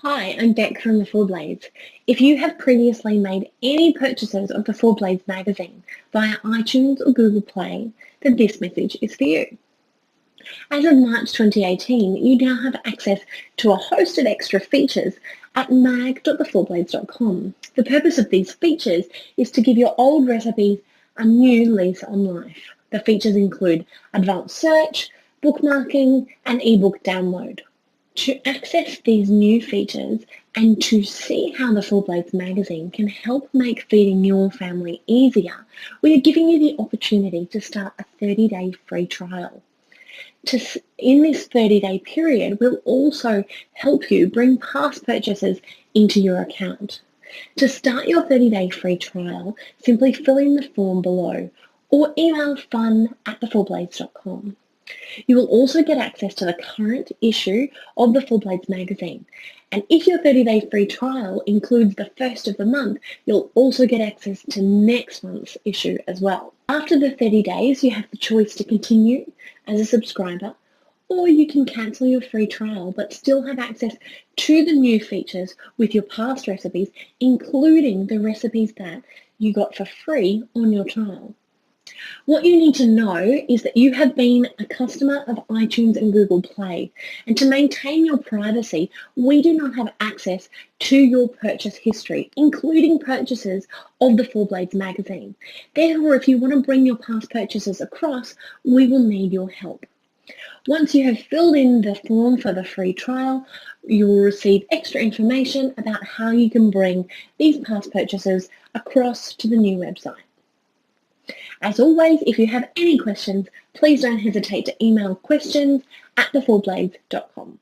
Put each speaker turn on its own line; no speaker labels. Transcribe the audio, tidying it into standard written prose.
Hi, I'm Beck from the Four Blades. If you have previously made any purchases of the Four Blades magazine via iTunes or Google Play, then this message is for you. As of March 2018, you now have access to a host of extra features at mag.thefourblades.com. The purpose of these features is to give your old recipes a new lease on life. The features include advanced search, bookmarking, and ebook download. To access these new features and to see how the Four Blades magazine can help make feeding your family easier, we are giving you the opportunity to start a 30-day free trial. In this 30-day period, we'll also help you bring past purchases into your account. To start your 30-day free trial, simply fill in the form below or email fun@thefourblades.com. You will also get access to the current issue of the Four Blades magazine. And if your 30-day free trial includes the first of the month, you'll also get access to next month's issue as well. After the 30 days, you have the choice to continue as a subscriber, or you can cancel your free trial but still have access to the new features with your past recipes, including the recipes that you got for free on your trial. What you need to know is that you have been a customer of iTunes and Google Play, and to maintain your privacy, we do not have access to your purchase history, including purchases of the Four Blades magazine. Therefore, if you want to bring your past purchases across, we will need your help. Once you have filled in the form for the free trial, you will receive extra information about how you can bring these past purchases across to the new website. As always, if you have any questions, please don't hesitate to email questions@thefourblades.com.